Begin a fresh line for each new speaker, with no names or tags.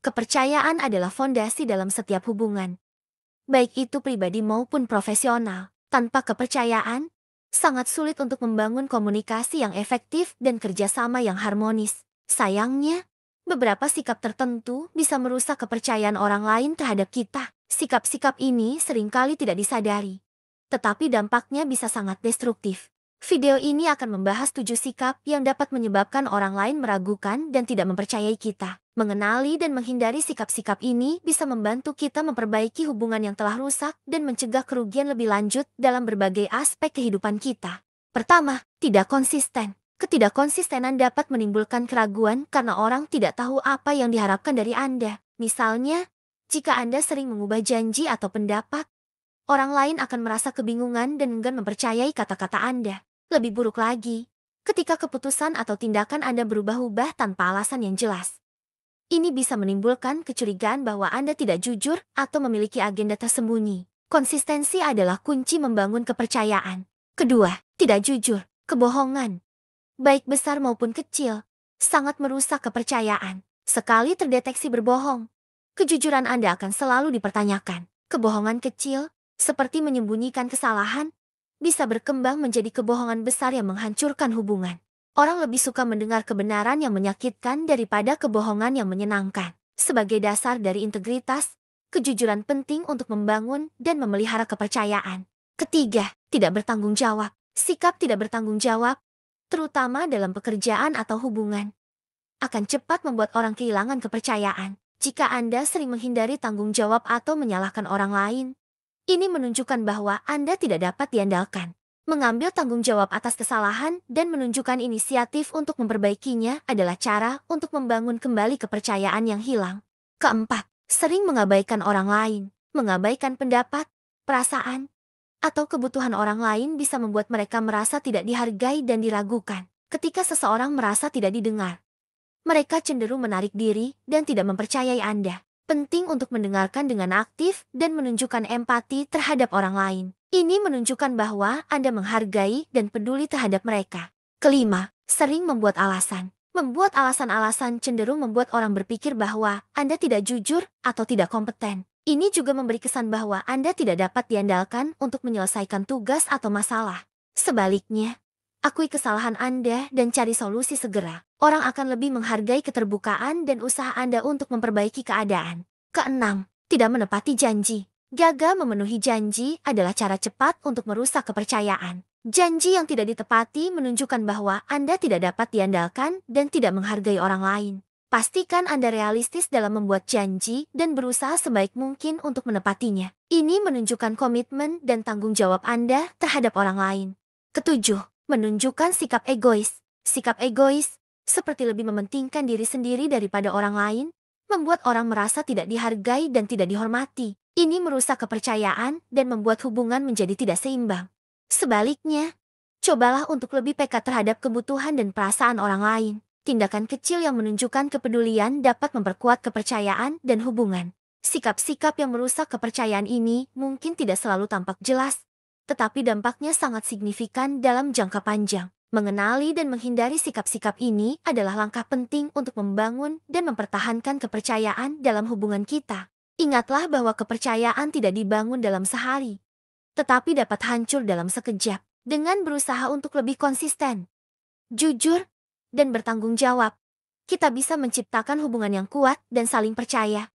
Kepercayaan adalah fondasi dalam setiap hubungan, baik itu pribadi maupun profesional. Tanpa kepercayaan, sangat sulit untuk membangun komunikasi yang efektif dan kerjasama yang harmonis. Sayangnya, beberapa sikap tertentu bisa merusak kepercayaan orang lain terhadap kita. Sikap-sikap ini seringkali tidak disadari, tetapi dampaknya bisa sangat destruktif. Video ini akan membahas 7 sikap yang dapat menyebabkan orang lain meragukan dan tidak mempercayai kita. Mengenali dan menghindari sikap-sikap ini bisa membantu kita memperbaiki hubungan yang telah rusak dan mencegah kerugian lebih lanjut dalam berbagai aspek kehidupan kita. Pertama, tidak konsisten. Ketidakkonsistenan dapat menimbulkan keraguan karena orang tidak tahu apa yang diharapkan dari Anda. Misalnya, jika Anda sering mengubah janji atau pendapat, orang lain akan merasa kebingungan dan enggan mempercayai kata-kata Anda. Lebih buruk lagi, ketika keputusan atau tindakan Anda berubah-ubah tanpa alasan yang jelas. Ini bisa menimbulkan kecurigaan bahwa Anda tidak jujur atau memiliki agenda tersembunyi. Konsistensi adalah kunci membangun kepercayaan. Kedua, tidak jujur. Kebohongan, baik besar maupun kecil, sangat merusak kepercayaan. Sekali terdeteksi berbohong, kejujuran Anda akan selalu dipertanyakan. Kebohongan kecil, seperti menyembunyikan kesalahan, bisa berkembang menjadi kebohongan besar yang menghancurkan hubungan. Orang lebih suka mendengar kebenaran yang menyakitkan daripada kebohongan yang menyenangkan. Sebagai dasar dari integritas, kejujuran penting untuk membangun dan memelihara kepercayaan. Ketiga, tidak bertanggung jawab. Sikap tidak bertanggung jawab, terutama dalam pekerjaan atau hubungan, akan cepat membuat orang kehilangan kepercayaan. Jika Anda sering menghindari tanggung jawab atau menyalahkan orang lain, ini menunjukkan bahwa Anda tidak dapat diandalkan. Mengambil tanggung jawab atas kesalahan dan menunjukkan inisiatif untuk memperbaikinya adalah cara untuk membangun kembali kepercayaan yang hilang. Keempat, sering mengabaikan orang lain. Mengabaikan pendapat, perasaan, atau kebutuhan orang lain bisa membuat mereka merasa tidak dihargai dan diragukan. Ketika seseorang merasa tidak didengar, mereka cenderung menarik diri dan tidak mempercayai Anda. Penting untuk mendengarkan dengan aktif dan menunjukkan empati terhadap orang lain. Ini menunjukkan bahwa Anda menghargai dan peduli terhadap mereka. Kelima, sering membuat alasan. Membuat alasan-alasan cenderung membuat orang berpikir bahwa Anda tidak jujur atau tidak kompeten. Ini juga memberi kesan bahwa Anda tidak dapat diandalkan untuk menyelesaikan tugas atau masalah. Sebaliknya, akui kesalahan Anda dan cari solusi segera. Orang akan lebih menghargai keterbukaan dan usaha Anda untuk memperbaiki keadaan. Keenam, tidak menepati janji. Gagal memenuhi janji adalah cara cepat untuk merusak kepercayaan. Janji yang tidak ditepati menunjukkan bahwa Anda tidak dapat diandalkan dan tidak menghargai orang lain. Pastikan Anda realistis dalam membuat janji dan berusaha sebaik mungkin untuk menepatinya. Ini menunjukkan komitmen dan tanggung jawab Anda terhadap orang lain. Ketujuh, menunjukkan sikap egois. Sikap egois, seperti lebih mementingkan diri sendiri daripada orang lain, membuat orang merasa tidak dihargai dan tidak dihormati. Ini merusak kepercayaan dan membuat hubungan menjadi tidak seimbang. Sebaliknya, cobalah untuk lebih peka terhadap kebutuhan dan perasaan orang lain. Tindakan kecil yang menunjukkan kepedulian dapat memperkuat kepercayaan dan hubungan. Sikap-sikap yang merusak kepercayaan ini mungkin tidak selalu tampak jelas, tetapi dampaknya sangat signifikan dalam jangka panjang. Mengenali dan menghindari sikap-sikap ini adalah langkah penting untuk membangun dan mempertahankan kepercayaan dalam hubungan kita. Ingatlah bahwa kepercayaan tidak dibangun dalam sehari, tetapi dapat hancur dalam sekejap. Dengan berusaha untuk lebih konsisten, jujur, dan bertanggung jawab, kita bisa menciptakan hubungan yang kuat dan saling percaya.